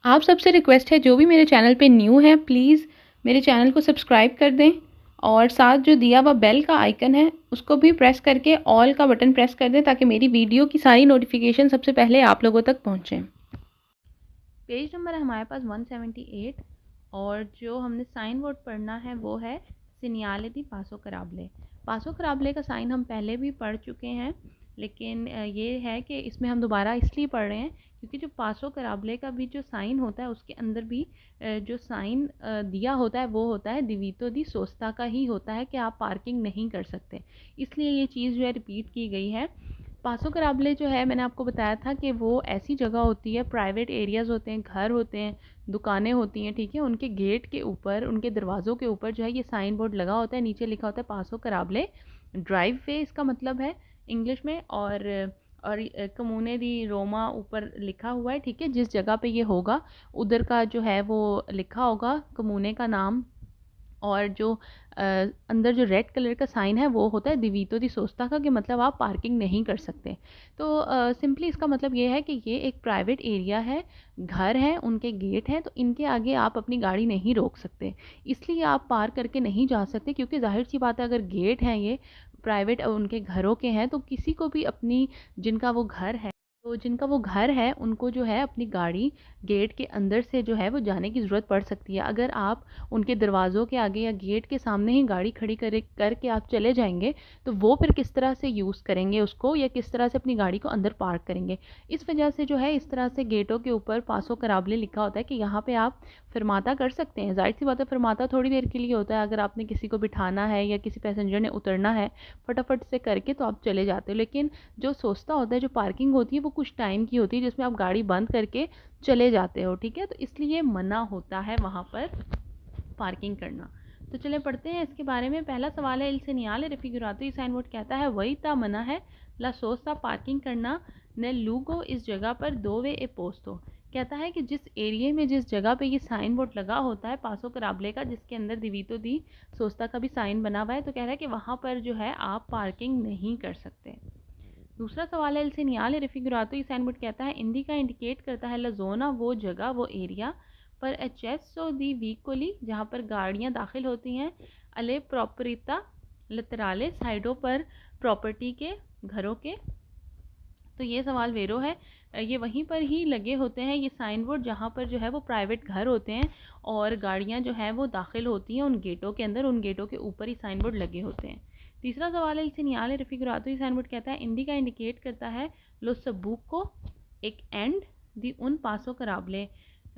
आप सबसे रिक्वेस्ट है, जो भी मेरे चैनल पे न्यू है प्लीज़ मेरे चैनल को सब्सक्राइब कर दें और साथ जो दिया हुआ बेल का आइकन है उसको भी प्रेस करके ऑल का बटन प्रेस कर दें ताकि मेरी वीडियो की सारी नोटिफिकेशन सबसे पहले आप लोगों तक पहुँचें। पेज नंबर है हमारे पास 178 और जो हमने साइन बोर्ड पढ़ना है वो है सीनियाले दी पासो कराबले। पासो कराबले का साइन हम पहले भी पढ़ चुके हैं, लेकिन ये है कि इसमें हम दोबारा इसलिए पढ़ रहे हैं क्योंकि जो पासो कराबले का भी जो साइन होता है उसके अंदर भी जो साइन दिया होता है वो होता है दिवीतो दी सोस्ता का ही होता है कि आप पार्किंग नहीं कर सकते। इसलिए ये चीज़ जो है रिपीट की गई है। पासो कराबले जो है मैंने आपको बताया था कि वो ऐसी जगह होती है, प्राइवेट एरियाज़ होते हैं, घर होते हैं, दुकानें होती हैं, ठीक है। उनके गेट के ऊपर, उनके दरवाज़ों के ऊपर जो है ये साइन बोर्ड लगा होता है, नीचे लिखा होता है पासो कराबले ड्राइव वे इसका मतलब है इंग्लिश में। और कमूने दी रोमा ऊपर लिखा हुआ है, ठीक है। जिस जगह पे ये होगा उधर का जो है वो लिखा होगा कमूने का नाम। और जो अंदर जो रेड कलर का साइन है वो होता है दिवीतो दी सोस्ता का, कि मतलब आप पार्किंग नहीं कर सकते। तो सिंपली इसका मतलब ये है कि ये एक प्राइवेट एरिया है, घर है, उनके गेट हैं, तो इनके आगे आप अपनी गाड़ी नहीं रोक सकते। इसलिए आप पार करके नहीं जा सकते क्योंकि ज़ाहिर सी बात है अगर गेट हैं ये प्राइवेट उनके घरों के हैं तो किसी को भी अपनी जिनका वो घर है उनको जो है अपनी गाड़ी गेट के अंदर से जो है वो जाने की ज़रूरत पड़ सकती है। अगर आप उनके दरवाज़ों के आगे या गेट के सामने ही गाड़ी खड़ी करके आप चले जाएंगे तो वो फिर किस तरह से यूज़ करेंगे उसको, या किस तरह से अपनी गाड़ी को अंदर पार्क करेंगे। इस वजह से जो है इस तरह से गेटों के ऊपर पासो कराबले लिखा होता है कि यहाँ पे आप फरमाता कर सकते हैं। जाहिर सी बात है फरमाता थोड़ी देर के लिए होता है, अगर आपने किसी को बिठाना है या किसी पैसेंजर ने उतरना है फटाफट से करके तो आप चले जाते हो। लेकिन जो सोचता होता है, जो पार्किंग होती है वो कुछ टाइम की होती है जिसमें आप गाड़ी बंद करके चले जाते हो, ठीक है। तो इसलिए मना होता है वहाँ पर पार्किंग करना। तो चले पढ़ते हैं इसके बारे में। पहला सवाल है इल सेनियाले रेफिगुरातो, ये साइन बोर्ड कहता है वही ता मना है ला सोस्ता पार्किंग करना न लूगो इस जगह पर दो वे ए पोस्तो। कहता है कि जिस एरिया में जिस जगह पे ये साइन बोर्ड लगा होता है पासो कराबले का, जिसके अंदर दिवीतो दी सोस्ता का भी साइन बना हुआ है, तो कह रहा है कि वहाँ पर जो है आप पार्किंग नहीं कर सकते। दूसरा सवाल है इल सेनियाले रेफिगुरातो, ये साइन बोर्ड कहता है इंडी का इंडिकेट करता है ला जोना वो जगह वो एरिया पर एचेसो दी वीकोली जहाँ पर गाड़ियाँ दाखिल होती हैं, अले प्रॉपरिता लतराले साइडों पर प्रॉपर्टी के घरों के। तो ये सवाल वेरो है, ये वहीं पर ही लगे होते हैं ये साइन बोर्ड जहाँ पर जो है वो प्राइवेट घर होते हैं और गाड़ियाँ जो हैं वो दाखिल होती हैं उन गेटों के अंदर, उन गेटों के ऊपर ही साइन बोर्ड लगे होते हैं। तीसरा सवाल है इसे नियाले रेफिगुरातो, ही साइन बोर्ड कहता है इंडी का इंडिकेट करता है लो सबूक को एक एंड दी उन पासों कराबले।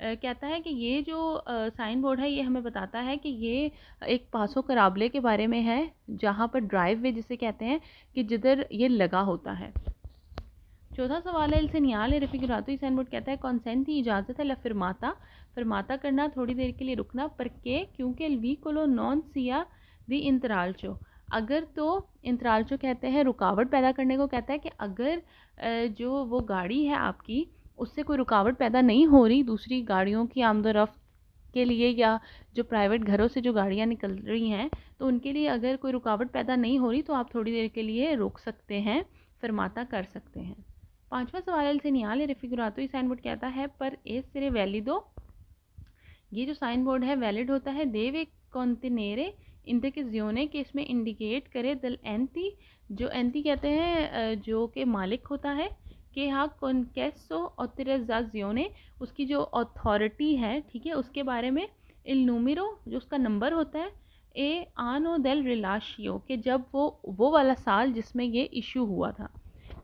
कहता है कि ये जो साइन बोर्ड है ये हमें बताता है कि ये एक पासो कराबले के बारे में है जहाँ पर ड्राइव वे जिसे कहते हैं कि जिधर ये लगा होता है। चौथा सवाल है इल सेनियाले रेफिगुरातो, ही साइन बोर्ड कहता है कॉन्सेंट की इजाज़त है ला फिरमाता, फिरमाता करना थोड़ी देर के लिए रुकना पर के क्योंकि वी कोलो नॉन सिया दी इंतरालचो। अगर तो इंतरालचो कहते हैं रुकावट पैदा करने को, कहता है कि अगर जो वो गाड़ी है आपकी उससे कोई रुकावट पैदा नहीं हो रही दूसरी गाड़ियों की आमदोरफ्त के लिए, या जो प्राइवेट घरों से जो गाड़ियाँ निकल रही हैं तो उनके लिए अगर कोई रुकावट पैदा नहीं हो रही तो आप थोड़ी देर के लिए रोक सकते हैं, फिरमाता कर सकते हैं। पांचवा सवाल है सेनियाले रेफिगुरातो, ही साइन बोर्ड कहता है पर ए सिरे वैलिदो, ये जो साइन बोर्ड है वैलिड होता है देवे कॉन्टिनेरे इंटे के जियोने के इसमें इंडिकेट करे दल एंती, जो एंती कहते हैं जो के मालिक होता है कि हाँ कॉन्केसो ऑथराइज़ाzione, उसकी जो अथॉरिटी है, ठीक है, उसके बारे में। इल नूमेरो जो उसका नंबर होता है, ए आनो देल रिलाशियो के जब वो वाला साल जिसमें ये इशू हुआ था।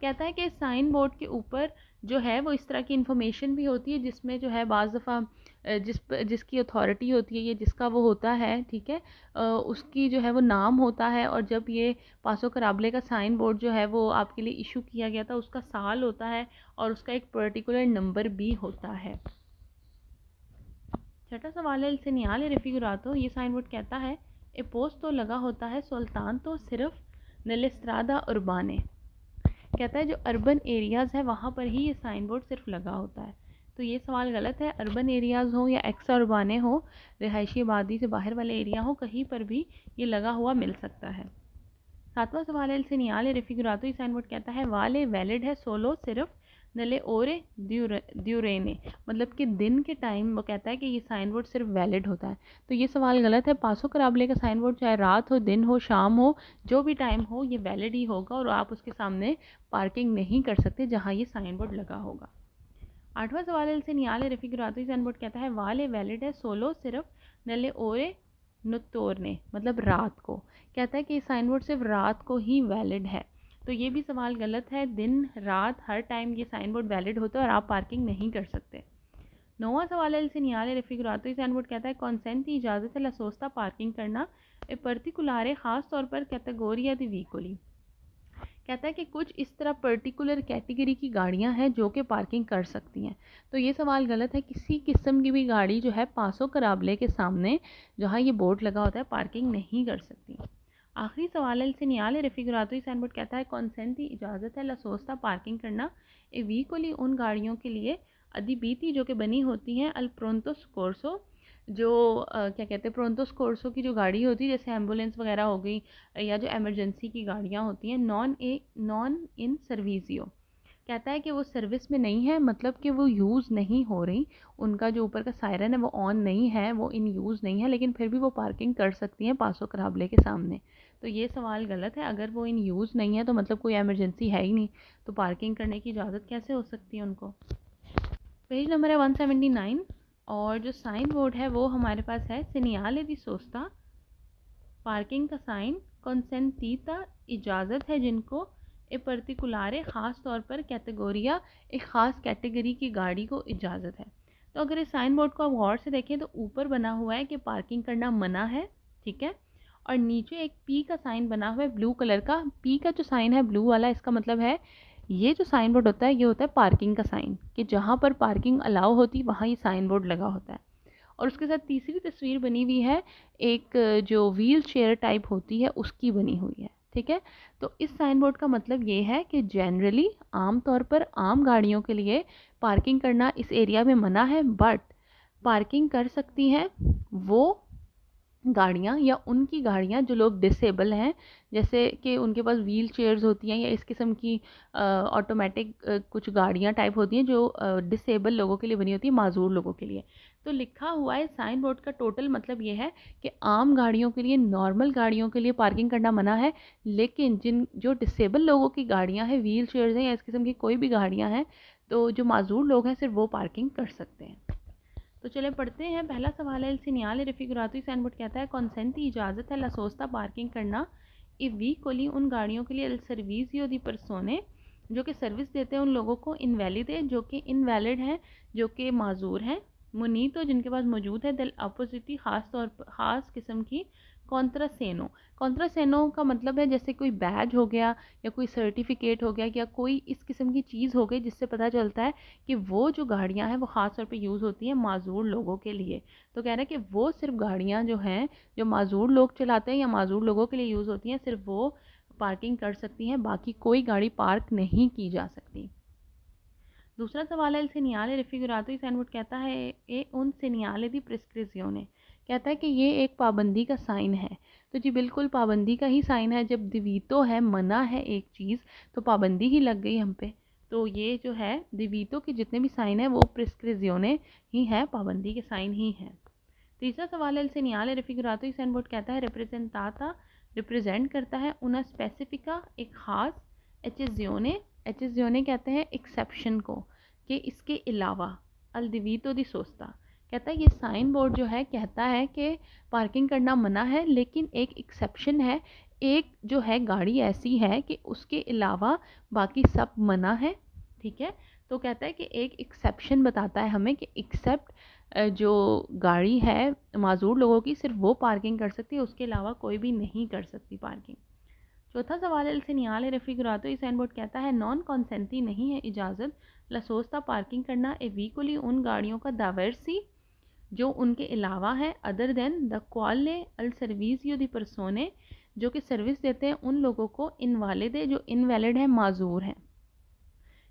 कहता है कि साइन बोर्ड के ऊपर जो है वो इस तरह की इन्फॉर्मेशन भी होती है जिसमें जो है बाज़ दफ़ा जिसकी अथॉरिटी होती है, ये जिसका वो होता है, ठीक है, उसकी जो है वो नाम होता है। और जब ये पासो कराबले का साइन बोर्ड जो है वो आपके लिए इशू किया गया था उसका साल होता है और उसका एक पर्टिकुलर नंबर भी होता है। छठा सवाल है सेनियाले रेफिगुरातो, ये साइन बोर्ड कहता है ए पोस्ट तो लगा होता है सुल्तान तो सिर्फ नलेस्त्रादा उर्बाने। कहता है जो अर्बन एरियाज़ है वहाँ पर ही ये साइन बोर्ड सिर्फ लगा होता है। तो ये सवाल गलत है। अर्बन एरियाज़ हो या एक्सा उर्बाने हो, रिहायशी आबादी से बाहर वाले एरिया हो, कहीं पर भी ये लगा हुआ मिल सकता है। सातवां सवाल है सेनियाले रेफिगुरातो, ही साइन बोर्ड कहता है वाले वैलिड है सोलो सिर्फ नले ओरे द्यूरेने, मतलब कि दिन के टाइम वो कहता है कि ये साइन बोर्ड सिर्फ वैलिड होता है। तो ये सवाल गलत है। पासो कराबले का साइन बोर्ड चाहे रात हो, दिन हो, शाम हो, जो भी टाइम हो, ये वैलिड ही होगा और आप उसके सामने पार्किंग नहीं कर सकते जहाँ ये साइन बोर्ड लगा होगा। 8वां सवाल है से नियाले रेफिग्रातो साइन बोर्ड कहता है वाले वैलिड है सोलो सिर्फ नले ओरे नुतोरने, मतलब रात को। कहता है कि साइन बोर्ड सिर्फ रात को ही वैलिड है। तो ये भी सवाल गलत है। दिन रात हर टाइम ये साइन बोर्ड वैलिड होता है और आप पार्किंग नहीं कर सकते। 9वां सवाल है से नियाले रेफिग्रातो साइन बोर्ड कहता है कॉन्सेंट की इजाज़त है लसोस्ता पार्किंग करना ए पर्टिकुलारे खास तौर पर कैटेगोरिया दी वीकोली। कहता है कि कुछ इस तरह पर्टिकुलर कैटेगरी की गाड़ियां हैं जो कि पार्किंग कर सकती हैं। तो ये सवाल गलत है। किसी किस्म की भी गाड़ी जो है पासो कराबले के सामने जहां ये बोर्ड लगा होता है पार्किंग नहीं कर सकती। आखिरी सवाल है से नियाले रेफिग्रातो साइन बोर्ड कहता है कॉन्सेंट की इजाज़त है लसोस्ता पार्किंग करना ए व्हीकली उन गाड़ियों के लिए अधिबीती जो कि बनी होती हैं अल प्रोंतो स्कोर्सो, जो क्या कहते हैं प्रोंतो स्कोर्सो की जो गाड़ी होती है जैसे एम्बुलेंस वगैरह हो गई या जो इमरजेंसी की गाड़ियाँ होती हैं नॉन इन सर्विसियो। कहता है कि वो सर्विस में नहीं है, मतलब कि वो यूज़ नहीं हो रही, उनका जो ऊपर का सायरन है वो ऑन नहीं है, वो इन यूज़ नहीं है, लेकिन फिर भी वो पार्किंग कर सकती हैं पासो कराबले के सामने। तो ये सवाल गलत है। अगर वो इन यूज़ नहीं है तो मतलब कोई एमरजेंसी है ही नहीं, तो पार्किंग करने की इजाज़त कैसे हो सकती है उनको। पेज नंबर है 179 और जो साइन बोर्ड है वो हमारे पास है सिनियाले दी सोस्ता पार्किंग का साइन कंसेंटीता इजाज़त है जिनको ए पर्टिकुलारे ख़ास तौर पर कैटेगोरिया एक ख़ास कैटेगरी की गाड़ी को इजाज़त है। तो अगर इस साइन बोर्ड को आप गौर से देखें तो ऊपर बना हुआ है कि पार्किंग करना मना है, ठीक है, और नीचे एक पी का साइन बना हुआ है ब्लू कलर का। पी का जो साइन है ब्लू वाला, इसका मतलब है ये जो साइन बोर्ड होता है ये होता है पार्किंग का साइन, कि जहाँ पर पार्किंग अलाउ होती वहाँ ये साइन बोर्ड लगा होता है। और उसके साथ तीसरी तस्वीर बनी हुई है एक जो व्हील चेयर टाइप होती है उसकी बनी हुई है, ठीक है। तो इस साइन बोर्ड का मतलब ये है कि जनरली आम तौर पर आम गाड़ियों के लिए पार्किंग करना इस एरिया में मना है, बट पार्किंग कर सकती हैं वो गाड़ियाँ या उनकी गाड़ियाँ जो लोग डिसेबल हैं, जैसे कि उनके पास व्हील चेयर्स होती हैं या इस किस्म की ऑटोमेटिक कुछ गाड़ियाँ टाइप होती हैं जो डिसेबल लोगों के लिए बनी होती है, माजूर लोगों के लिए। तो लिखा हुआ है साइन बोर्ड का टोटल मतलब ये है कि आम गाड़ियों के लिए, नॉर्मल गाड़ियों के लिए पार्किंग करना मना है, लेकिन जो डिसेबल लोगों की गाड़ियाँ हैं, व्हील चेयर्स हैं या इस किस्म की कोई भी गाड़ियाँ हैं, तो जो माजूर लोग हैं सिर्फ वो पार्किंग कर सकते हैं। तो चले पढ़ते हैं। पहला सवाल है सिनियाले रेफिग्रातो साइन बोर्ड कहता है कॉन्सेंट इजाज़त है लसोस्ता पार्किंग करना इफ वी कोली उन गाड़ियों के लिए अल सर्विसियो दी परसोने जो कि सर्विस देते हैं उन लोगों को, इनवैलिड जो कि इनवैलिड हैं, जो कि माजूर हैं, मुनीतो जिनके पास मौजूद है, दल अपोजिटी ख़ास तौर पर ख़ास किस्म की कॉन्ट्रासेनो। कॉन्ट्रासेनो का मतलब है जैसे कोई बैज हो गया या कोई सर्टिफिकेट हो गया या कोई इस किस्म की चीज़ हो गई जिससे पता चलता है कि वो जो गाड़ियाँ हैं वो ख़ास तौर पे यूज़ होती हैं माजूर लोगों के लिए। तो कह रहा है कि वो सिर्फ गाड़ियाँ जो हैं जो माजूर लोग चलाते हैं या माजूर लोगों के लिए यूज़ होती हैं, सिर्फ वो पार्किंग कर सकती हैं, बाकी कोई गाड़ी पार्क नहीं की जा सकती। दूसरा सवाल है सिनियाले रेफिग्रातो साइन बोर्ड कहता है ए उन सिनियाले दी प्रिस्क्रिzione, कहता है कि ये एक पाबंदी का साइन है। तो जी बिल्कुल पाबंदी का ही साइन है। जब दिवीतो है, मना है एक चीज़, तो पाबंदी ही लग गई हम पे। तो ये जो है दिवीतो के जितने भी साइन है वो प्रिस्क्रिzione ही है, पाबंदी के साइन ही हैं। तीसरा सवाल है सिनियाले रेफिग्रातो साइन बोर्ड कहता है रिप्रेजेंटाता रिप्रेजेंट करता है उना स्पेसिफिका एक ख़ास एचेजियोने कहते हैं एक्सेप्शन को, कि इसके अलावा अल्दिवीतो दी सोस्ता। कहता है ये साइन बोर्ड जो है कहता है कि पार्किंग करना मना है, लेकिन एक एक्सेप्शन है, एक जो है गाड़ी ऐसी है कि उसके अलावा बाकी सब मना है, ठीक है। तो कहता है कि एक एक्सेप्शन बताता है हमें कि एक्सेप्ट जो गाड़ी है माजूर लोगों की सिर्फ वो पार्किंग कर सकती है, उसके अलावा कोई भी नहीं कर सकती पार्किंग। चौथा सवाल है सिनियाले रेफिग्रातो साइन बोर्ड कहता है नॉन कॉन्सेंटी नहीं है इजाज़त लसोस्ता पार्किंग करना ए व्हीकली उन गाड़ियों का दावरसी जो उनके अलावा है अदर देन द क्वाले अल सर्विसियो दी परसोने, जो कि सर्विस देते हैं उन लोगों को इनवालिदे जो इनवैलिड है, माजूर हैं।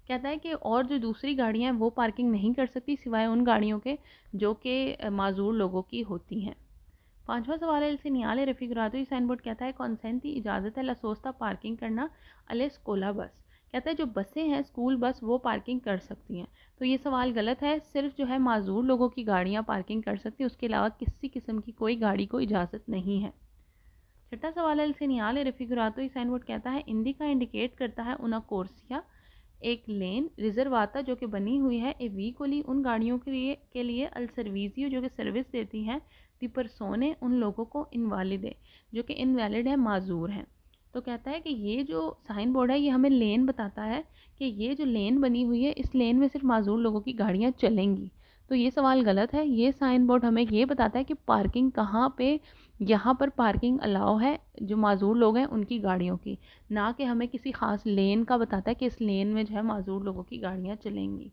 कहता है कि और जो दूसरी गाड़ियाँ हैं वो पार्किंग नहीं कर सकती सिवाय उन गाड़ियों के जो कि माजूर लोगों की होती हैं। पांचवा सवाल है सिनियाले रेफिग्रातो साइन बोर्ड कहता है कॉन्सेंट की इजाज़त है लसोस्ता पार्किंग करना अले स्कोला बस। कहता है जो बसें हैं स्कूल बस वो पार्किंग कर सकती हैं। तो ये सवाल गलत है, सिर्फ जो है माजूर लोगों की गाड़ियाँ पार्किंग कर सकती हैं, उसके अलावा किसी किस्म की कोई गाड़ी को इजाज़त नहीं है। छठा सवाल है इल señale refigurato, साइन बोर्ड कहता है इंडिका इंडिकेट करता है una corsia एक लेन रिजर्वाता जो कि बनी हुई है ए व्हीकली उन गाड़ियों के लिए अल सर्विसियो जो कि सर्विस देती हैं दी परसोने उन लोगों को इनवालिदे जो कि इनवैलिड है, माजूर हैं। तो कहता है कि ये जो साइन बोर्ड है ये हमें लेन बताता है कि ये जो लेन बनी हुई है इस लेन में सिर्फ माजूर लोगों की गाड़ियाँ चलेंगी। तो ये सवाल गलत है। ये साइन बोर्ड हमें ये बताता है कि पार्किंग कहाँ पे, यहाँ पर पार्किंग अलाउ है जो माजूर लोग हैं उनकी गाड़ियों की, ना कि हमें किसी खास लेन का बताता है कि इस लेन में जो है माजूर लोगों की गाड़ियाँ चलेंगी।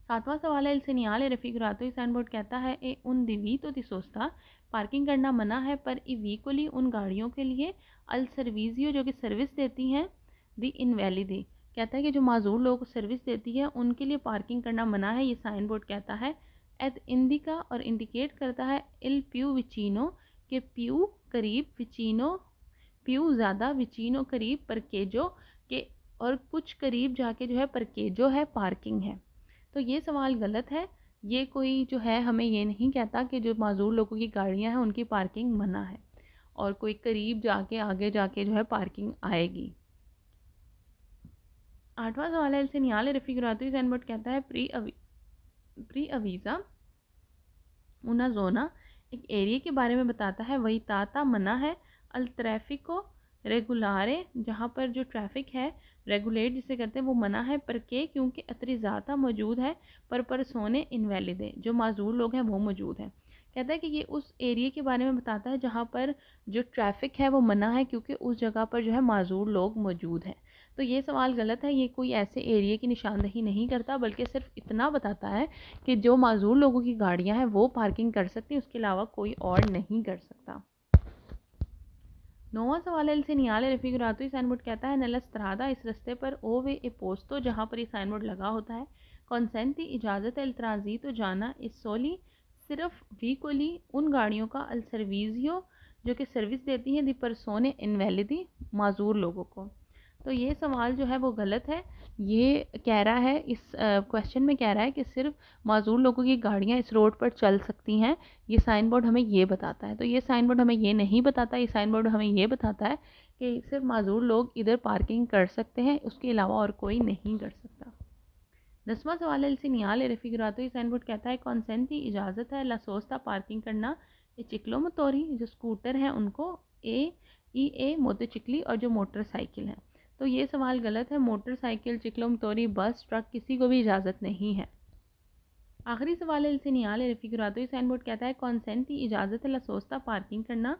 सातवां सवाल है इल señale refigurato, साइन बोर्ड कहता है ए उन दिवीतो दी सोस्ता पार्किंग करना मना है पर ई व्हीकली उन गाड़ियों के लिए अल सर्विसियो जो कि सर्विस देती हैं दी इनवैलिदी कहता है कि जो माजूर लोगों को सर्विस देती है उनके लिए पार्किंग करना मना है। ये साइन बोर्ड कहता है एद इंडिका और इंडिकेट करता है इल प्यू विचिनो के प्यू करीब, विचिनो प्यू ज़्यादा, विचिनो करीब, परकेजो के और कुछ करीब जाके जो है परकेजो है पार्किंग है। तो ये सवाल गलत है। ये कोई जो है हमें ये नहीं कहता कि जो माजूर लोगों की गाड़ियाँ हैं उनकी पार्किंग मना है और कोई करीब जाके आगे जाके जो है पार्किंग आएगी। आठवां सवाल है इल señale refigurato, साइन बोर्ड कहता है प्री अवीज़ा una zona एक एरिया के बारे में बताता है, वही ताता मना है अल ट्रैफिको रेगुलारे जहाँ पर जो ट्रैफिक है रेगुलेट जिसे करते हैं वो मना है, पर के क्योंकि अतरिज़ाता मौजूद है, पर सोने इनवैलिदे जो माजूर लोग हैं वो मौजूद हैं। कहता है कि ये उस एरिया के बारे में बताता है जहाँ पर जो ट्रैफिक है वो मना है क्योंकि उस जगह पर जो है माजूर लोग मौजूद हैं। तो ये सवाल गलत है। ये कोई ऐसे एरिया की निशानदही नहीं करता बल्कि सिर्फ इतना बताता है कि जो माजूर लोगों की गाड़ियाँ हैं वो पार्किंग कर सकती हैं, उसके अलावा कोई और नहीं कर सकता। नौवां सवाल है इल señale refigurato, साइन बोर्ड कहता है नला स्त्रादा इस रास्ते पर ओवे ए पोस्तो जहाँ पर ये साइन बोर्ड लगा होता है कॉन्सेंटी इजाज़त है इल ट्रांजीतो जाना इस सोली सिर्फ व्हीकली उन गाड़ियों का अल सर्विसियो जो कि सर्विस देती हैं दी परसोने इनवैलिदी माजूर लोगों को। तो ये सवाल जो है वो गलत है। ये कह रहा है इस क्वेश्चन में कह रहा है कि सिर्फ माजूर लोगों की गाड़ियाँ इस रोड पर चल सकती हैं। ये साइन बोर्ड हमें ये बताता है। तो ये साइन बोर्ड हमें ये नहीं बताता। ये साइन बोर्ड हमें ये बताता है कि सिर्फ माजूर लोग इधर पार्किंग कर सकते हैं, उसके अलावा और कोई नहीं कर सकता। 10वां सवाल है इल señale refigurato, साइन बोर्ड कहता है कॉन्सेंटी इजाज़त है ला सोस्ता पार्किंग करना ए चिक्लोमोटोरी जो स्कूटर हैं उनको ए मोटरचिकली और जो मोटरसाइकिल हैं। तो ये सवाल गलत है। मोटरसाइकिल, चिक्लोमोटोरी, बस, ट्रक किसी को भी इजाज़त नहीं है। आखिरी सवाल है इल señale refigurato, साइन बोर्ड कहता है कॉन्सेंटी इजाज़त है ला सोस्ता पार्किंग करना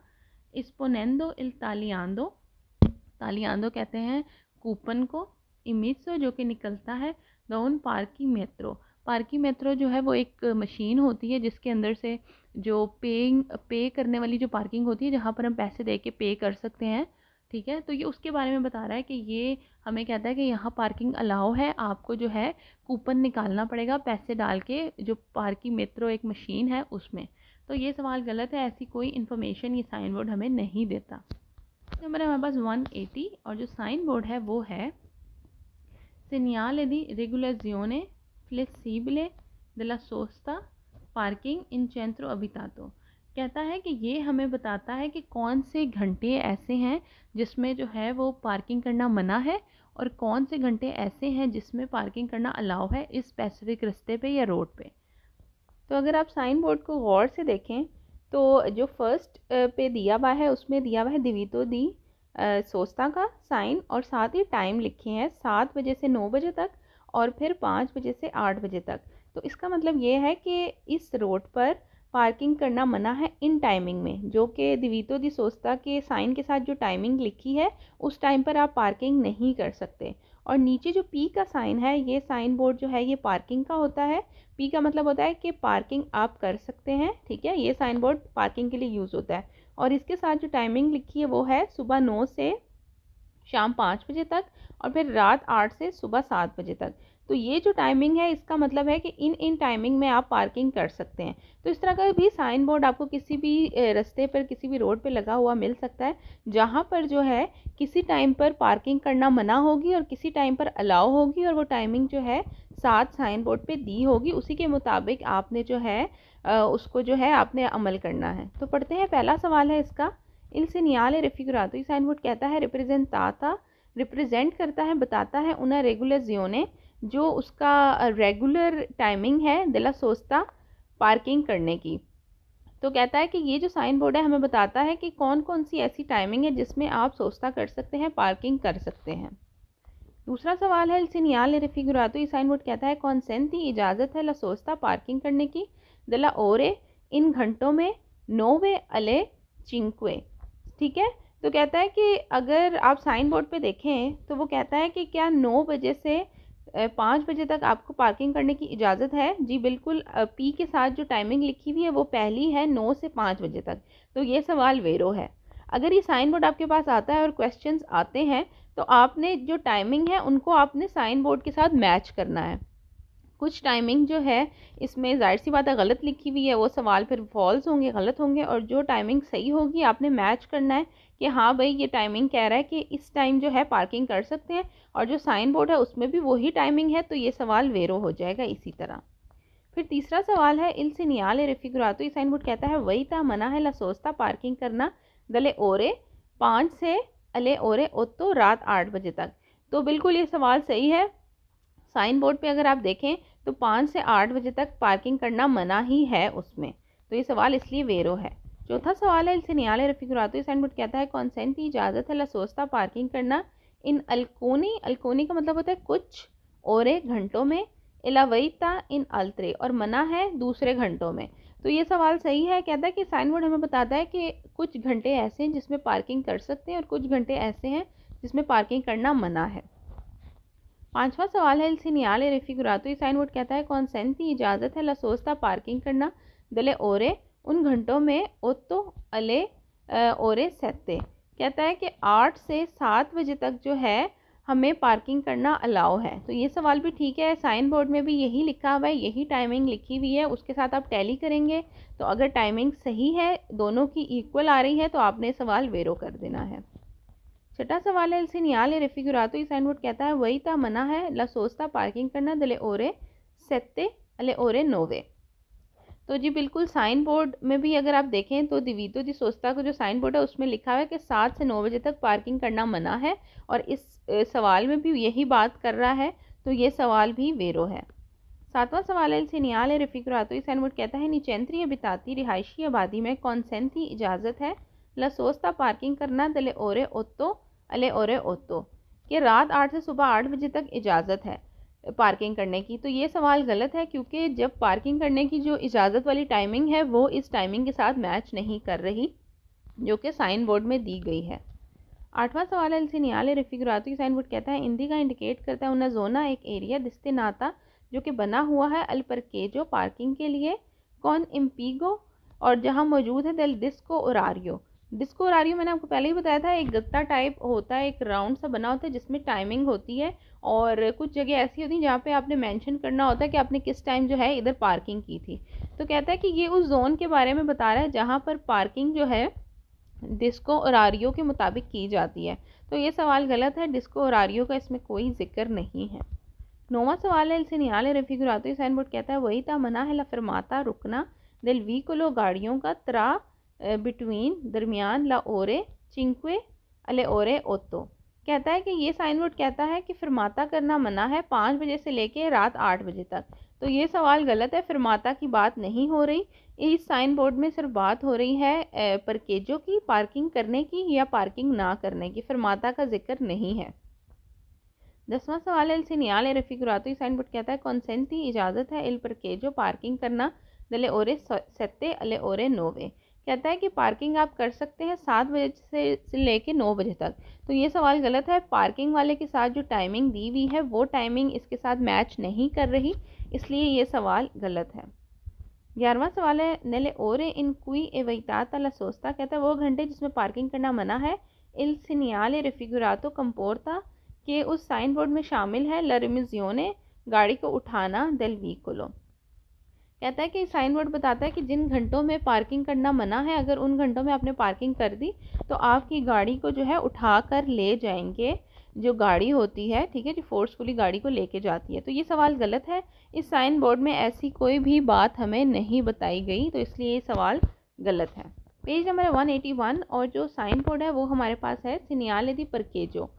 इसपोनेंदो इल तालियांदो, तालियांदो कहते हैं कूपन को, इमित्सो जो कि निकलता है दोन पार्की मेट्रो जो है वो एक मशीन होती है जिसके अंदर से जो पे करने वाली जो पार्किंग होती है जहाँ पर हम पैसे दे के पे कर सकते हैं, ठीक है। तो ये उसके बारे में बता रहा है कि ये हमें कहता है कि यहाँ पार्किंग अलाउ है, आपको जो है कूपन निकालना पड़ेगा पैसे डाल के, जो पार्की मेट्रो एक मशीन है उसमें। तो ये सवाल गलत है। ऐसी कोई इन्फॉर्मेशन ये साइन बोर्ड हमें नहीं देता। नंबर है हमारे पास 180 और जो साइन बोर्ड है वो है señale di regolazione flessibile della sosta parking in centro abitato। कहता है कि ये हमें बताता है कि कौन से घंटे ऐसे हैं जिसमें जो है वो पार्किंग करना मना है और कौन से घंटे ऐसे हैं जिसमें पार्किंग करना अलाउ है इस स्पेसिफिक रास्ते पे या रोड पे। तो अगर आप साइन बोर्ड को गौर से देखें तो जो फर्स्ट पे दिया हुआ है उसमें दिया हुआ है दिवीतो दी सोस्ता का साइन और साथ ही टाइम लिखे हैं 7 बजे से 9 बजे तक और फिर 5 बजे से 8 बजे तक। तो इसका मतलब ये है कि इस रोड पर पार्किंग करना मना है इन टाइमिंग में, जो कि दिवीतो दी सोस्ता के साइन के साथ जो टाइमिंग लिखी है उस टाइम पर आप पार्किंग नहीं कर सकते। और नीचे जो पी का साइन है, ये साइन बोर्ड जो है ये पार्किंग का होता है। पी का मतलब होता है कि पार्किंग आप कर सकते हैं, ठीक है। ये साइन बोर्ड पार्किंग के लिए यूज़ होता है और इसके साथ जो टाइमिंग लिखी है वो है सुबह 9 से शाम 5 बजे तक और फिर रात 8 से सुबह 7 बजे तक। तो ये जो टाइमिंग है इसका मतलब है कि इन टाइमिंग में आप पार्किंग कर सकते हैं। तो इस तरह का भी साइन बोर्ड आपको किसी भी रास्ते पर, किसी भी रोड पे लगा हुआ मिल सकता है, जहाँ पर जो है किसी टाइम पर पार्किंग करना मना होगी और किसी टाइम पर अलाउ होगी, और वो टाइमिंग जो है साथ साइन बोर्ड पे दी होगी। उसी के मुताबिक आपने जो है उसको जो है आपने अमल करना है। तो पढ़ते हैं, पहला सवाल है इसका, इल सीनियाले रेफिगुरातो। ये साइन बोर्ड कहता है रिप्रेजेंटाता, रिप्रेजेंट करता है, बताता है उना रेगुलेजियोने, जो उसका रेगुलर टाइमिंग है दिला सोस्ता पार्किंग करने की। तो कहता है कि ये जो साइन बोर्ड है हमें बताता है कि कौन कौन सी ऐसी टाइमिंग है जिसमें आप सोस्ता कर सकते हैं, पार्किंग कर सकते हैं। दूसरा सवाल है, सीनियाले रेफिगुरातो। ये साइन बोर्ड कहता है कॉन्सेंटी, इजाज़त है ला सोस्ता पार्किंग करने की, दला ओरे इन घंटों में, नोवे अले चिंक्वे। ठीक है, तो कहता है कि अगर आप साइन बोर्ड पे देखें तो वो कहता है कि क्या 9 बजे से 5 बजे तक आपको पार्किंग करने की इजाज़त है। जी बिल्कुल, पी के साथ जो टाइमिंग लिखी हुई है वो पहली है 9 से 5 बजे तक। तो ये सवाल वेरो है। अगर ये साइन बोर्ड आपके पास आता है और क्वेश्चंस आते हैं तो आपने जो टाइमिंग है उनको आपने साइन बोर्ड के साथ मैच करना है। कुछ टाइमिंग जो है इसमें ज़ाहिर सी बात है गलत लिखी हुई है, वो सवाल फिर फॉल्स होंगे, गलत होंगे, और जो टाइमिंग सही होगी आपने मैच करना है कि हाँ भाई ये टाइमिंग कह रहा है कि इस टाइम जो है पार्किंग कर सकते हैं, और जो साइन बोर्ड है उसमें भी वही टाइमिंग है, तो ये सवाल वेरो हो जाएगा इसी तरह। फिर तीसरा सवाल है, इल सीनियाले रेफिगुरातो। ये साइन बोर्ड कहता है वही ता मना है ला सोस्ता पार्किंग करना दले ओरे 5 से अले ओरे ओत्तो रात 8 बजे तक। तो बिल्कुल ये सवाल सही है। साइन बोर्ड पे अगर आप देखें तो 5 से 8 बजे तक पार्किंग करना मना ही है उसमें, तो ये सवाल इसलिए वेरो है। चौथा सवाल है, इल सीनियाले रेफिगुरातो। ये साइन बोर्ड कहता है कॉन्सेंटी, इजाज़त है ला सोस्ता पार्किंग करना इन अल्कोनी, अल्कोनी का मतलब होता है कुछ, ओरे घंटों में, इलावईता इन अल्त्रे, और मना है दूसरे घंटों में। तो ये सवाल सही है। कहता है कि साइन बोर्ड हमें बताता है कि कुछ घंटे ऐसे हैं जिसमें पार्किंग कर सकते हैं और कुछ घंटे ऐसे हैं जिसमें पार्किंग करना मना है। पांचवा सवाल है, इल सीनियाले रेफिगुरातो। ये साइन बोर्ड कहता है कॉन्सेंटी, इजाज़त है ला सोस्ता पार्किंग करना दले ओरे उन घंटों में, ओत्तो अले ओरे सेत्ते। कहता है कि 8 से 7 बजे तक जो है हमें पार्किंग करना अलाउ है। तो ये सवाल भी ठीक है, साइन बोर्ड में भी यही लिखा हुआ है, यही टाइमिंग लिखी हुई है, उसके साथ आप टैली करेंगे तो अगर टाइमिंग सही है, दोनों की इक्वल आ रही है, तो आपने सवाल वेरो कर देना है। छठा सवाल है, इल सीनियाले रेफिगुरातो। ये साइन बोर्ड कहता है वही ता मना है ला सोस्ता पार्किंग करना दले ओरे सेत्ते अले ओरे नोवे। तो जी बिल्कुल, साइन बोर्ड में भी अगर आप देखें तो दिवीतो दी सोस्ता का जो साइन बोर्ड है उसमें लिखा हुआ है कि 7 से 9 बजे तक पार्किंग करना मना है, और इस सवाल में भी यही बात कर रहा है, तो ये सवाल भी वेरो है। सातवां सवाल है, इल सीनियाले रेफिगुरातो। ये साइन बोर्ड कहता है नीचेंत्री बिताती रिहायशी आबादी में कॉन्सेंटी, इजाज़त है ला सोस्ता पार्किंग करना दले ओरे ओत्तो अले ओरे ओत्तो, कि रात 8 से सुबह 8 बजे तक इजाज़त है पार्किंग करने की। तो ये सवाल गलत है, क्योंकि जब पार्किंग करने की जो इजाज़त वाली टाइमिंग है वो इस टाइमिंग के साथ मैच नहीं कर रही जो कि साइन बोर्ड में दी गई है। आठवां सवाल है, इल सीनियाले रेफिगुरातो। की साइन बोर्ड कहता है इंदी का इंडिकेट करता है उना जोना, एक एरिया डिस्टिनाता जो कि बना हुआ है अल परकेजो पार्किंग के लिए, कौन इम्पीगो, और जहाँ मौजूद है दिल डिस्को ओरारियो। डिस्को ओरारियो मैंने आपको पहले ही बताया था, एक गत्ता टाइप होता है, एक राउंड सा बना होता है जिसमें टाइमिंग होती है, और कुछ जगह ऐसी होती है जहाँ पे आपने मेंशन करना होता है कि आपने किस टाइम जो है इधर पार्किंग की थी। तो कहता है कि ये उस जोन के बारे में बता रहा है जहाँ पर पार्किंग जो है डिस्को ओरारियो के मुताबिक की जाती है। तो ये सवाल गलत है, डिस्को ओरारियो का इसमें कोई जिक्र नहीं है। नौवां सवाल है, इल सीनियाले रेफिगुरातो। ये साइन बोर्ड कहता है वही ता मना है ला फरमाता रुकना दिल व्हीकलो, गाड़ियों का, त्रा बिटवीन दरमियान, ला ओरे चिंक्वे अले ओरे ओत्तो। कहता है कि ये साइन बोर्ड कहता है कि फरमाता करना मना है 5 बजे से लेके रात 8 बजे तक। तो ये सवाल गलत है, फरमाता की बात नहीं हो रही। इस साइन बोर्ड में सिर्फ बात हो रही है परकेजों की, पार्किंग करने की या पार्किंग ना करने की, फरमाता का जिक्र नहीं है। 10वां सवाल है, इल सीनियाले रेफिगुरातो। ये साइन बोर्ड कहता है कॉन्सेंटी, इजाज़त है इल परकेजो पार्किंग करना दले ओरे सेत्ते अले ओरे नोवे। कहता है कि पार्किंग आप कर सकते हैं 7 बजे से लेके 9 बजे तक। तो ये सवाल गलत है, पार्किंग वाले के साथ जो टाइमिंग दी हुई है वो टाइमिंग इसके साथ मैच नहीं कर रही, इसलिए ये सवाल गलत है। 11वां सवाल है, नेले ओरे इन कुई एवैताता ला सोस्ता। कहता है वो घंटे जिसमें पार्किंग करना मना है इल सीनियाले रेफिगुरातो कंपोर्ता के उस साइन बोर्ड में शामिल है ला रिमिजियोने गाड़ी को उठाना del vehicolo। कहता है कि साइन बोर्ड बताता है कि जिन घंटों में पार्किंग करना मना है, अगर उन घंटों में आपने पार्किंग कर दी तो आपकी गाड़ी को जो है उठा कर ले जाएंगे जो गाड़ी होती है, ठीक है, जो फोर्सफुली गाड़ी को लेके जाती है। तो ये सवाल गलत है, इस साइन बोर्ड में ऐसी कोई भी बात हमें नहीं बताई गई, तो इसलिए ये सवाल गलत है। पेज नंबर 181 और जो साइन बोर्ड है वो हमारे पास है सिनियाले दी परकेजो।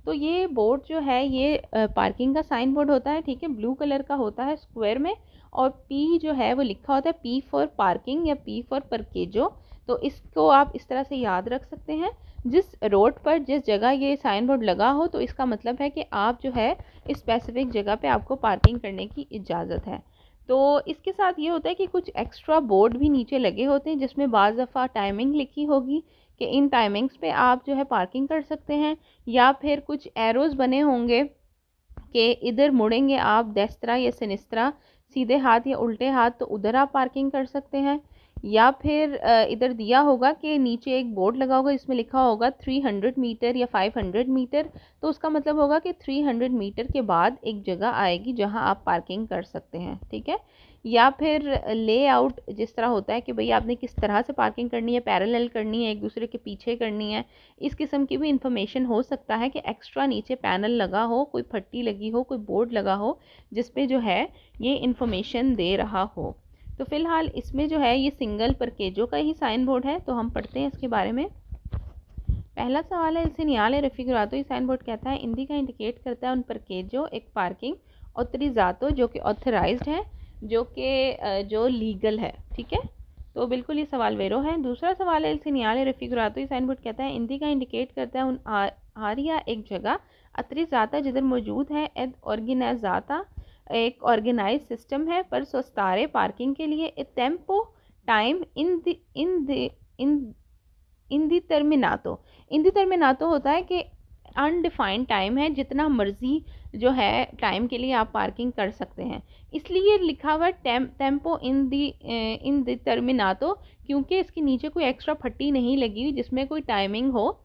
तो ये बोर्ड जो है ये पार्किंग का साइन बोर्ड होता है, ठीक है, ब्लू कलर का होता है स्क्वायर में, और पी जो है वो लिखा होता है पी फॉर पार्किंग या पी फॉर परकेजो। तो इसको आप इस तरह से याद रख सकते हैं, जिस रोड पर जिस जगह ये साइन बोर्ड लगा हो तो इसका मतलब है कि आप जो है स्पेसिफिक जगह पे आपको पार्किंग करने की इजाज़त है। तो इसके साथ ये होता है कि कुछ एक्स्ट्रा बोर्ड भी नीचे लगे होते हैं जिसमें बाज़ दफ़ा टाइमिंग लिखी होगी कि इन टाइमिंग्स पे आप जो है पार्किंग कर सकते हैं, या फिर कुछ एरोज़ बने होंगे कि इधर मुड़ेंगे आप देस्तरा या सिनिस्त्रा, सीधे हाथ या उल्टे हाथ, तो उधर आप पार्किंग कर सकते हैं। या फिर इधर दिया होगा कि नीचे एक बोर्ड लगा होगा इसमें लिखा होगा 300 मीटर या 500 मीटर, तो उसका मतलब होगा कि 300 मीटर के बाद एक जगह आएगी जहां आप पार्किंग कर सकते हैं, ठीक है। या फिर लेआउट जिस तरह होता है कि भाई आपने किस तरह से पार्किंग करनी है, पैरेलल करनी है, एक दूसरे के पीछे करनी है, इस किस्म की भी इंफॉर्मेशन हो सकता है कि एक्स्ट्रा नीचे पैनल लगा हो, कोई पट्टी लगी हो, कोई बोर्ड लगा हो जिस पे जो है ये इंफॉर्मेशन दे रहा हो। तो फिलहाल इसमें जो है ये सिंगल परकेजो का ही साइन बोर्ड है, तो हम पढ़ते हैं इसके बारे में। पहला सवाल है इसे नियाले रफिगुरातो। ये साइन बोर्ड कहता है इंदी का इंडिकेट करता है उन परकेजो एक पार्किंग ऑथराइजातो जो कि ऑथराइज्ड है, जो लीगल है, ठीक है। तो बिल्कुल ये सवाल वेरो है। दूसरा सवाल है इसे नियाले रफिगुरातो। ये साइन बोर्ड कहता है इंदी का इंडिकेट करता है उन आरिया एक जगह अतरिजाता जिधर मौजूद है एद ऑर्गेनाइजाता एक ऑर्गेनाइज सिस्टम है पर सोस्तारे पार्किंग के लिए ए टेम्पो टाइम इंडिटर्मिनातो होता है कि अनडिफाइंड टाइम है, जितना मर्जी जो है टाइम के लिए आप पार्किंग कर सकते हैं। इसलिए लिखा हुआ टेम्पो इंडिटर्मिनातो क्योंकि इसके नीचे कोई एक्स्ट्रा फट्टी नहीं लगी हुई जिसमें कोई टाइमिंग हो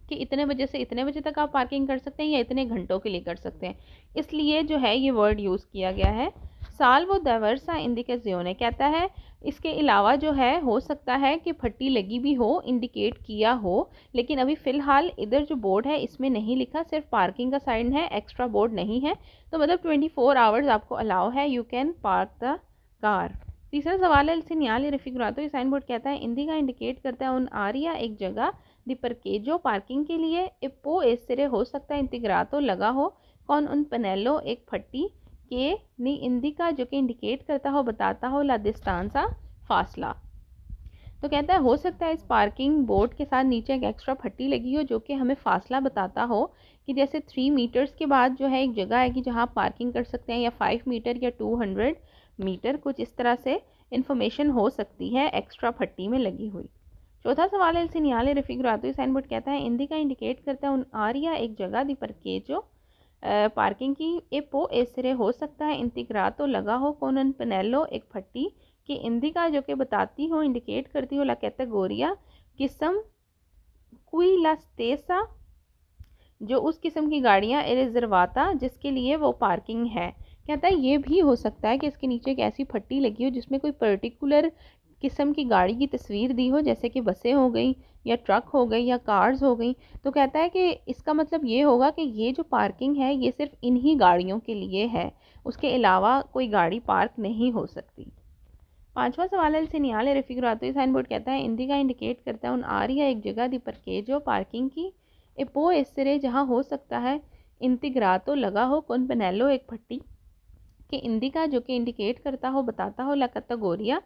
कि इतने बजे से इतने बजे तक आप पार्किंग कर सकते हैं या इतने घंटों के लिए कर सकते हैं, इसलिए जो है ये वर्ड यूज़ किया गया है। साल वो दवर्सा इंडिकेजियोने कहता है इसके अलावा जो है हो सकता है कि फट्टी लगी भी हो, इंडिकेट किया हो, लेकिन अभी फ़िलहाल इधर जो बोर्ड है इसमें नहीं लिखा, सिर्फ पार्किंग का साइन है, एक्स्ट्रा बोर्ड नहीं है। तो मतलब 24 आवर्स आपको अलाउ है, you can park the car. तीसरा सवाल है सिनियाले रफिगुरातो। ये साइन बोर्ड कहता है इंदी का इंडिकेट करता है उन आरिया एक जगह दी परकेजो पार्किंग के लिए इप्पो एसरे हो सकता है इंतिग्रातो लगा हो कौन उन पनेलो एक फट्टी के नी इंदिका जो कि इंडिकेट करता हो बताता हो ला डिस्टेंसा फासला। तो कहता है हो सकता है इस पार्किंग बोर्ड के साथ नीचे एक एक्स्ट्रा फट्टी लगी हो जो कि हमें फासला बताता हो कि जैसे 3 मीटर्स के बाद जो है एक जगह आएगी जहां आप पार्किंग कर सकते हैं, या 5 मीटर या 200 मीटर, कुछ इस तरह से इंफॉर्मेशन हो सकती है एक्स्ट्रा फट्टी में लगी हुई। चौथा सवाल है सिनियाले रफिगुरातो। साइन बोर्ड कहता है इंदी का इंडिकेट करता है उन आरिया एक जगह दी परकेजो पार्किंग की ए पो एसरे हो सकता है इंतिग्रातो लगा हो कौन पनेलो एक फट्टी कि इंदिका जो कि बताती हो इंडिकेट करती हो ला कैटेगोरिया किस्म कुई ला स्टेसा जो उस किस्म की गाड़ियाँ रिजर्वाता जिसके लिए वो पार्किंग है। कहता है ये भी हो सकता है कि इसके नीचे एक ऐसी फट्टी लगी हो जिसमें कोई पर्टिकुलर किस्म की गाड़ी की तस्वीर दी हो, जैसे कि बसें हो गई या ट्रक हो गई या कार्स हो गई। तो कहता है कि इसका मतलब ये होगा कि ये जो पार्किंग है ये सिर्फ इन्हीं गाड़ियों के लिए है, उसके अलावा कोई गाड़ी पार्क नहीं हो सकती। पांचवा सवाल है सिनियाले रफिगुरातो। साइन बोर्ड कहता है इंदी का इंडिकेट करता है उन आरिया एक जगह दी परकेजो पार्किंग की एपो एसरे जहाँ हो सकता है इंतिग्रातो लगा हो कौन पनेलो एक फट्टी कि इंदिका जो कि इंडिकेट करता हो बताता हो ला कैटेगोरिया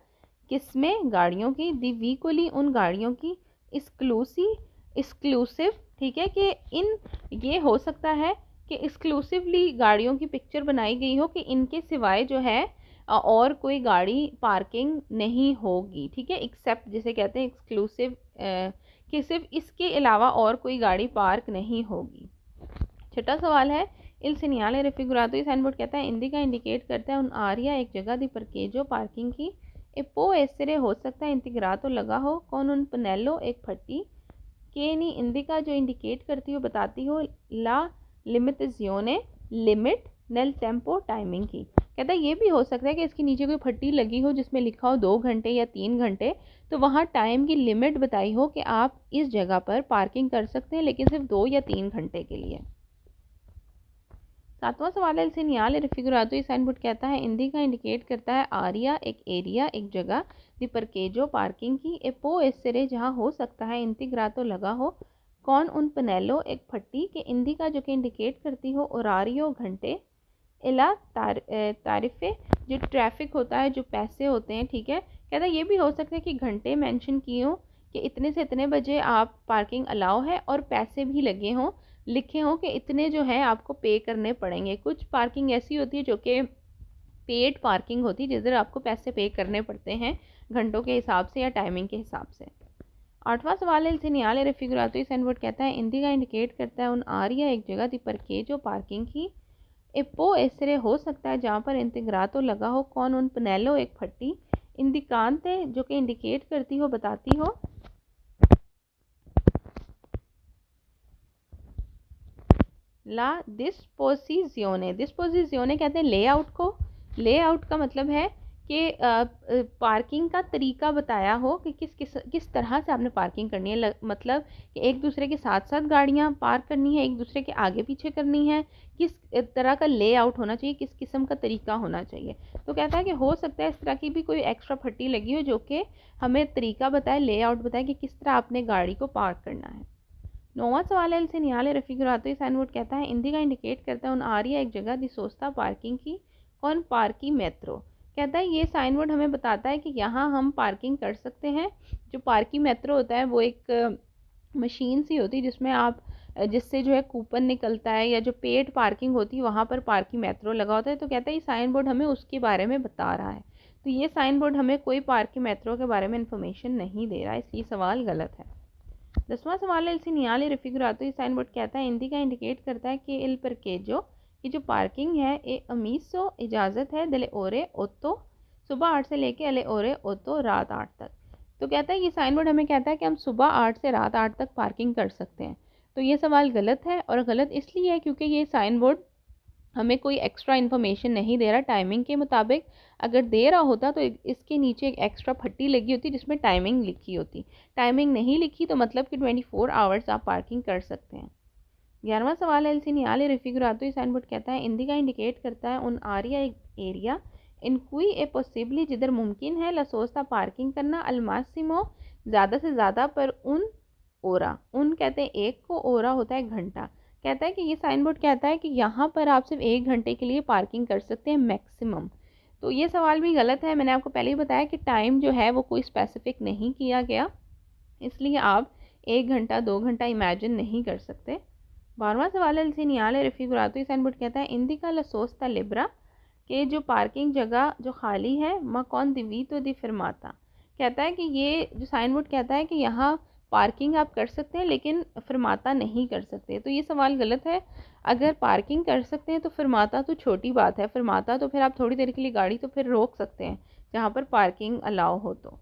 किसमें गाड़ियों की दी वीकोली उन गाड़ियों की एक्सक्लूसिव, ठीक है, कि इन ये हो सकता है कि एक्सक्लूसिवली गाड़ियों की पिक्चर बनाई गई हो कि इनके सिवाय जो है और कोई गाड़ी पार्किंग नहीं होगी, ठीक है, एक्सेप्ट जिसे कहते हैं एक्सक्लूसिव कि सिर्फ इसके अलावा और कोई गाड़ी पार्क नहीं होगी। छठा सवाल है इल सिनियाले रफिगुरातो। साइन बोर्ड कहता है इंदी का इंडिकेट करता है उन आरिया एक जगह दी परकेजो पार्किंग की एपो एसरे हो सकता है इंतिग्रातो लगा हो कौन उन पनेलो एक फट्टी के नी इंदिका जो इंडिकेट करती हो बताती हो ला लिमिटाजियोने लिमिट नेल टेम्पो टाइमिंग की। कहता है ये भी हो सकता है कि इसके नीचे कोई फट्टी लगी हो जिसमें लिखा हो 2 घंटे या 3 घंटे, तो वहाँ टाइम की लिमिट बताई हो कि आप इस जगह पर पार्किंग कर सकते हैं लेकिन सिर्फ 2 या 3 घंटे के लिए। 7वां सवाल है इसे नियाल रिफिगुरातो। ये साइन बोर्ड कहता है इंदी का इंडिकेट करता है आरिया एक एरिया एक जगह, दी परकेजो पार्किंग की, ए पो एसरे जहाँ हो सकता है इंटीग्रातो लगा हो, कौन उन पनेलो एक फट्टी के इंदी का जो कि इंडिकेट करती हो ओरारियो घंटे, इला तारिफे जो ट्रैफिक होता है जो पैसे होते हैं, ठीक है। कहता है ये भी हो सकता है कि घंटे मेंशन किए हों कि इतने से इतने बजे आप पार्किंग अलाउ है और पैसे भी लगे हों, लिखे हों कि इतने जो है आपको पे करने पड़ेंगे। कुछ पार्किंग ऐसी होती है जो कि पेड पार्किंग होती है जिधर आपको पैसे पे करने पड़ते हैं घंटों के हिसाब से या टाइमिंग के हिसाब से। 8वां सवाल है इसे नियाल रेफिगुरातो साइन बोर्ड कहता है इंदी का इंडिकेट करता है उन आरिया एक जगह दी परकेजो पार्किंग की, एप्पो एसरे हो सकता है जहाँ पर इंटीग्रातो लगा हो, कौन उन पनेलो एक फट्टी, इंडिकांते जो कि इंडिकेट करती हो बताती हो, ला डिस्पोजिजियोने। डिस्पोजिजियोने कहते हैं लेआउट को। लेआउट का मतलब है कि पार्किंग का तरीका बताया हो कि किस तरह से आपने पार्किंग करनी है, मतलब कि एक दूसरे के साथ साथ गाड़ियां पार्क करनी है, एक दूसरे के आगे पीछे करनी है, किस तरह का लेआउट होना चाहिए, किस किस्म का तरीका होना चाहिए। तो कहता है कि हो सकता है इस तरह की भी कोई एक्स्ट्रा फट्टी लगी हो जो कि हमें तरीका बताए, लेआउट बताए कि किस तरह आपने गाड़ी को पार्क करना है। 9वां सवाल है इसे नियाले रेफिगुरातो साइन बोर्ड कहता है इंदी का इंडिकेट करता है उन आरिया एक जगह दी सोस्ता पार्किंग की, कौन पार्की मेट्रो। कहता है ये साइन बोर्ड हमें बताता है कि यहाँ हम पार्किंग कर सकते हैं। जो पार्की मेट्रो होता है वो एक मशीन सी होती है जिसमें आप जिससे जो है कूपन निकलता है, या जो पेड पार्किंग होती है वहाँ पर पार्की मेट्रो लगा होता है। तो कहता है ये साइन बोर्ड हमें उसके बारे में बता रहा है। तो ये साइन बोर्ड हमें कोई पार्की मेट्रो के बारे में इंफॉर्मेशन नहीं दे रहा है, इसलिए सवाल गलत है। 10वां सवाल है इसे नियाले रेफिगुरातो ये साइन बोर्ड कहता है इंदी का इंडिकेट करता है कि इल परकेजो की जो पार्किंग है ए अमीसो इजाज़त है दले ओरे ओतो, सुबह 8 से लेके अले ओरे ओतो रात 8 तक। तो कहता है ये साइन बोर्ड हमें कहता है कि हम सुबह 8 से रात 8 तक पार्किंग कर सकते हैं। तो ये सवाल गलत है, और गलत इसलिए है क्योंकि ये साइन बोर्ड हमें कोई एक्स्ट्रा इन्फॉर्मेशन नहीं दे रहा टाइमिंग के मुताबिक। अगर दे रहा होता तो इसके नीचे एक एक्स्ट्रा फट्टी लगी होती जिसमें टाइमिंग लिखी होती। टाइमिंग नहीं लिखी तो मतलब कि 24 आवर्स आप पार्किंग कर सकते हैं। 11वां सवाल है इसी नियाले रेफिगुरातो साइन बोर्ड कहता है इंदी का इंडिकेट करता है उन आरिया एक एरिया इन कोई ए पॉसिबली जिधर मुमकिन है लसोस्ता पार्किंग करना, अलमासिमो ज़्यादा से ज़्यादा पर उन ओरा, उन कहते हैं एक को, ओरा होता है घंटा। कहता है कि ये साइन बोर्ड कहता है कि यहाँ पर आप सिर्फ 1 घंटे के लिए पार्किंग कर सकते हैं मैक्सिमम। तो ये सवाल भी गलत है। मैंने आपको पहले ही बताया कि टाइम जो है वो कोई स्पेसिफिक नहीं किया गया, इसलिए आप 1 घंटा 2 घंटा इमेजिन नहीं कर सकते। 12वां सवाल है इसे नियाले रेफिगुरातो साइन बोर्ड कहता है इंदिका लसोस्ता लिब्रा के जो पार्किंग जगह जो खाली है माँ कौन दिवीतो दी फिरमाता। कहता है कि ये जो साइन बोर्ड कहता है कि यहाँ पार्किंग आप कर सकते हैं लेकिन फिरमाता नहीं कर सकते। तो ये सवाल गलत है। अगर पार्किंग कर सकते हैं तो फिरमाता तो छोटी बात है, फिरमाता तो फिर आप थोड़ी देर के लिए गाड़ी तो फिर रोक सकते हैं जहाँ पर पार्किंग अलाउ हो। तो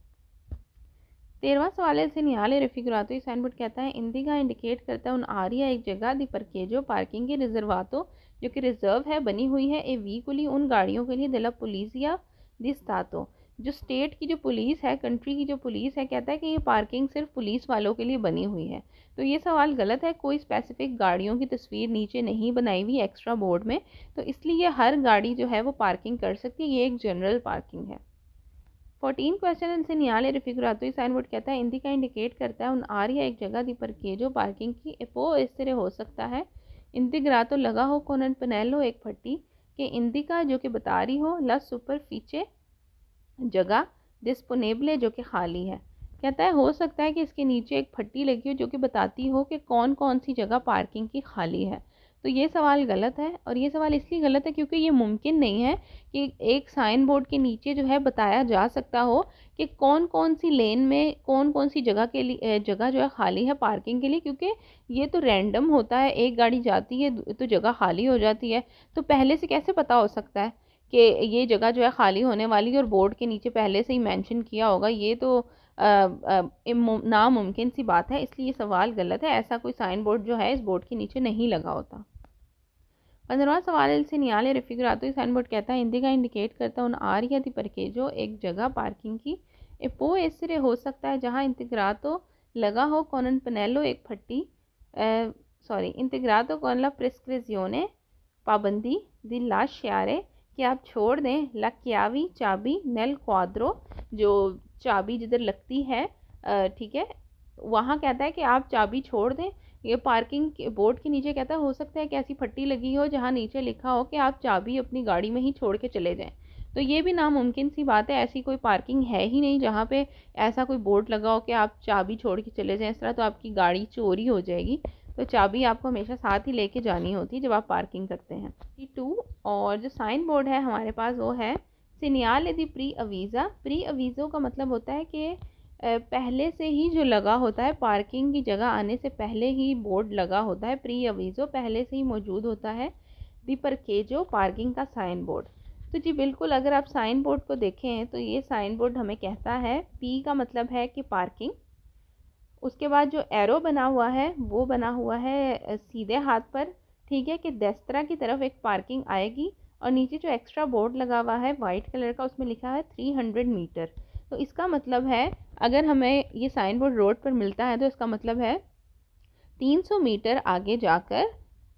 13वां सवाल है इसे नियाले रेफिगुरातो साइन बोर्ड कहता है इंदी का इंडिकेट करता है उन आरिया एक जगह दी परकेजो पार्किंग की रिजर्वातो जो कि रिजर्व है बनी हुई है ए वीकुली उन गाड़ियों के लिए दिला पुलिसिया दी स्तातो जो स्टेट की जो पुलिस है, कंट्री की जो पुलिस है, कहता है कि ये पार्किंग सिर्फ पुलिस वालों के लिए बनी हुई है। तो ये सवाल गलत है। कोई स्पेसिफिक गाड़ियों की तस्वीर नीचे नहीं बनाई हुई एक्स्ट्रा बोर्ड में, तो इसलिए हर गाड़ी जो है वो पार्किंग कर सकती है। ये एक जनरल पार्किंग है। 14 क्वेश्चन से नियाले रेफिगुरातो साइन बोर्ड कहता है इंदी का इंडिकेट करता है उन आरिया एक जगह दी परकेजो पार्किंग की एपो इस तरह हो सकता है इंटीग्रातो लगा हो कोनन पनेलो एक फट्टी के इंदिका जो कि बता रही हो ला सुपर फीचे जगह डिस्पोनेबल जो कि खाली है। कहता है हो सकता है कि इसके नीचे एक फट्टी लगी हो जो कि बताती हो कि कौन कौन सी जगह पार्किंग की खाली है। तो ये सवाल गलत है, और ये सवाल इसलिए गलत है क्योंकि ये मुमकिन नहीं है कि एक साइन बोर्ड के नीचे जो है बताया जा सकता हो कि कौन कौन सी लेन में कौन कौन सी जगह के लिए जगह जो है खाली है पार्किंग के लिए, क्योंकि ये तो रैंडम होता है। एक गाड़ी जाती है तो जगह खाली हो जाती है, तो पहले से कैसे पता हो सकता है कि ये जगह जो है खाली होने वाली है और बोर्ड के नीचे पहले से ही मेंशन किया होगा। ये तो नामुमकिन सी बात है, इसलिए ये सवाल गलत है। ऐसा कोई साइन बोर्ड जो है इस बोर्ड के नीचे नहीं लगा होता। 15वां सवाल il segnale raffigurato il signboard कहता है indica इंडिकेट करता है उन आरिया दी parcheggio एक जगह पार्किंग की ए può essere हो सकता है जहाँ integrato लगा हो con un pannello एक फट्टी integrato con la prescrizione पाबंदी di lasciare कि आप छोड़ दें la chiavi चाबी nel quadro जो चाबी जिधर लगती है ठीक है वहाँ कहता है कि आप चाबी छोड़ दें। ये पार्किंग के बोर्ड के नीचे कहता है हो सकता है कि ऐसी फट्टी लगी हो जहाँ नीचे लिखा हो कि आप चाबी अपनी गाड़ी में ही छोड़ के चले जाएं। तो ये भी नामुमकिन सी बात है, ऐसी कोई पार्किंग है ही नहीं जहाँ पे ऐसा कोई बोर्ड लगा हो कि आप चाबी छोड़ के चले जाएं। इस तरह तो आपकी गाड़ी चोरी हो जाएगी। तो चाबी आपको हमेशा साथ ही लेके जानी होती है जब आप पार्किंग करते हैं। 2 और जो साइन बोर्ड है हमारे पास वो है सिनियाले दी प्री अवीज़ा। प्री अवीज़ो का मतलब होता है कि पहले से ही जो लगा होता है, पार्किंग की जगह आने से पहले ही बोर्ड लगा होता है। प्री अवीज़ो पहले से ही मौजूद होता है। दी परकेजो पार्किंग का साइन बोर्ड। तो जी बिल्कुल, अगर आप साइन बोर्ड को देखें तो ये साइन बोर्ड हमें कहता है पी का मतलब है कि पार्किंग। उसके बाद जो एरो बना हुआ है वो बना हुआ है सीधे हाथ पर, ठीक है, कि देस्त्रा की तरफ एक पार्किंग आएगी। और नीचे जो एक्स्ट्रा बोर्ड लगा हुआ है वाइट कलर का उसमें लिखा है 300 मीटर। तो इसका मतलब है अगर हमें ये साइन बोर्ड रोड पर मिलता है तो इसका मतलब है 300 मीटर आगे जाकर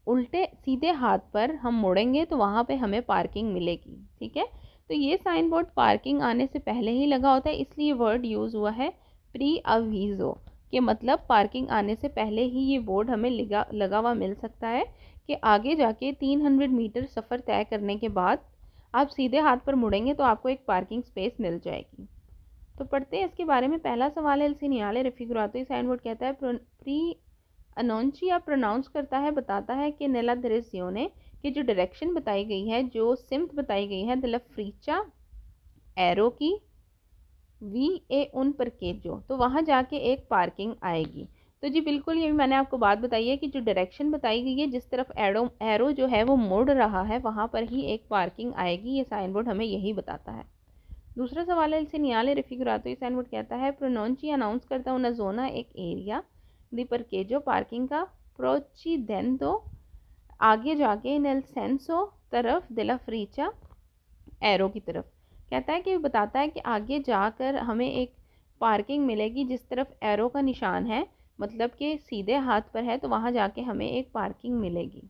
उल्टे सीधे हाथ पर हम मुड़ेंगे तो वहाँ पे हमें पार्किंग मिलेगी। ठीक है, तो ये साइन बोर्ड पार्किंग आने से पहले ही लगा होता है, इसलिए वर्ड यूज़ हुआ है प्री अवीज़ो के मतलब पार्किंग आने से पहले ही ये बोर्ड हमें लगा हुआ मिल सकता है कि आगे जाके 300 मीटर सफ़र तय करने के बाद आप सीधे हाथ पर मुड़ेंगे तो आपको एक पार्किंग स्पेस मिल जाएगी। तो पढ़ते हैं इसके बारे में। पहला सवाल है il segnale raffigurato sign board कहता है प्री अनाउंसिया प्रोनाउंस करता है, बताता है कि नेला डिरेzione की जो डायरेक्शन बताई गई है, जो सिमत बताई गई है दला फ्रीचा एरो की वी ए उन परकेजो, तो वहाँ जाके एक पार्किंग आएगी। तो जी बिल्कुल, ये भी मैंने आपको बात बताई है कि जो डायरेक्शन बताई गई है जिस तरफ एरो जो है वो मुड़ रहा है वहाँ पर ही एक पार्किंग आएगी। ये साइन बोर्ड हमें यही बताता है। दूसरा सवाल है il segnale raffigurato sign board कहता है प्रोनोंची अनाउंस करता है una zona एक एरिया दी परकेजो पार्किंग का procedendo आगे जाके nel senso तरफ della फ्रीचा एरो की तरफ। कहता है कि बताता है कि आगे जाकर हमें एक पार्किंग मिलेगी जिस तरफ एरो का निशान है, मतलब कि सीधे हाथ पर है तो वहाँ जाके हमें एक पार्किंग मिलेगी।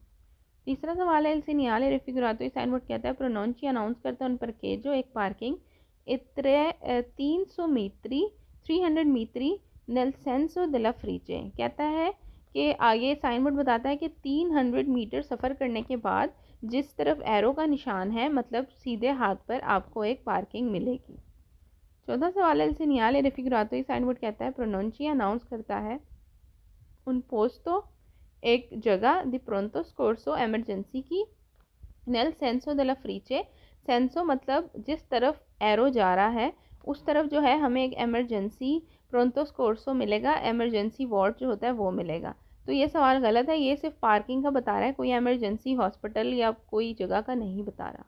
तीसरा सवाल है il segnale raffigurato sign board कहता है प्रोनोंची अनाउंस करता है उन परकेजो एक पार्किंग 300 मीटरी 300 मीटरी nel senso della frice। कहता है कि आगे साइन बोर्ड बताता है कि 300 मीटर सफ़र करने के बाद जिस तरफ एरो का निशान है मतलब सीधे हाथ पर आपको एक पार्किंग मिलेगी। चौथा सवाल है il segnale raffigurato sign board कहता है प्रोनोंची अनाउंस करता है उन पोस्तो एक जगह दी प्रोंतो स्कोर्सो एमरजेंसी की nel senso della frice। सेंसो मतलब जिस तरफ एरो जा रहा है उस तरफ जो है हमें एक एमरजेंसी प्रोंतो स्कोर्सो मिलेगा, एमरजेंसी वार्ड जो होता है वो मिलेगा। तो ये सवाल गलत है, ये सिर्फ पार्किंग का बता रहा है, कोई एमरजेंसी हॉस्पिटल या कोई जगह का नहीं बता रहा।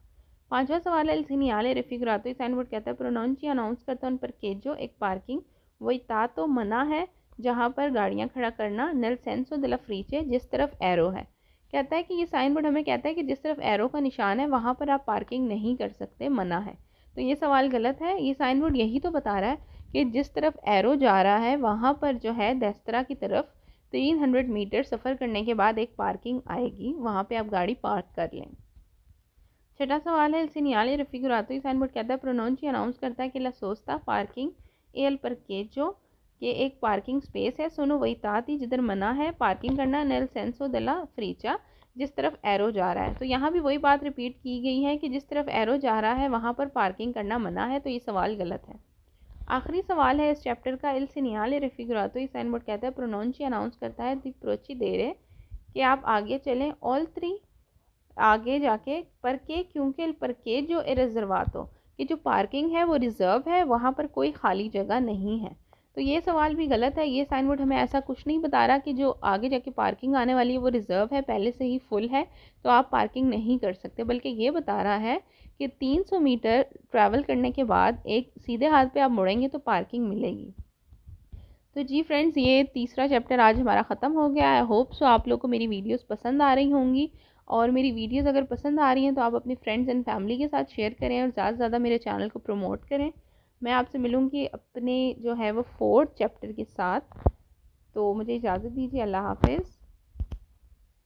पांचवा सवाल है il segnale raffigurato sign board कहता है प्रोनोंची अनाउंस करता है उन परकेजो एक पार्किंग वही तो मना है जहाँ पर गाड़ियाँ खड़ा करना nel senso della frice जिस तरफ एरो है। कहता है कि ये साइन बोर्ड हमें कहता है कि जिस तरफ एरो का निशान है वहाँ पर आप पार्किंग नहीं कर सकते, मना है। तो ये सवाल गलत है, ये साइन बोर्ड यही तो बता रहा है कि जिस तरफ एरो जा रहा है वहाँ पर जो है देस्त्रा की तरफ 300 मीटर सफ़र करने के बाद एक पार्किंग आएगी, वहाँ पे आप गाड़ी पार्क कर लें। छठा सवाल है il segnale raffigurato sign board कहता है प्रोनोंची अनाउंस करता है कि ला सोस्ता पार्किंग एल परकेजो के एक पार्किंग स्पेस है सोनो वही ताती जिधर मना है पार्किंग करना nel senso della frica जिस तरफ एरो जा रहा है। तो यहाँ भी वही बात रिपीट की गई है कि जिस तरफ एरो जा रहा है वहाँ पर पार्किंग करना मना है, तो ये सवाल गलत है। आखिरी सवाल है इस चैप्टर का il segnale raffigurato sign board कहता है प्रोनोंची अनाउंस करता है दी procedere कि आप आगे चलें ऑल 3 आगे जाके पर के क्योंकि पर के जो रिजर्वातो कि जो पार्किंग है वो रिज़र्व है, वहाँ पर कोई खाली जगह नहीं है। तो ये सवाल भी गलत है, ये साइन बोर्ड हमें ऐसा कुछ नहीं बता रहा कि जो आगे जाके पार्किंग आने वाली है वो रिज़र्व है, पहले से ही फुल है तो आप पार्किंग नहीं कर सकते, बल्कि ये बता रहा है कि 300 मीटर ट्रैवल करने के बाद एक सीधे हाथ पे आप मुड़ेंगे तो पार्किंग मिलेगी। तो जी फ्रेंड्स, ये तीसरा चैप्टर आज हमारा ख़त्म हो गया है। होप सो आप लोग को मेरी वीडियोस पसंद आ रही होंगी और मेरी वीडियोस अगर पसंद आ रही हैं तो आप अपने फ्रेंड्स एंड फैमिली के साथ शेयर करें और ज़्यादा से ज़्यादा मेरे चैनल को प्रमोट करें। मैं आपसे मिलूँगी अपने जो है वो 4th चैप्टर के साथ। तो मुझे इजाज़त दीजिए। अल्लाह हाफ़िज़।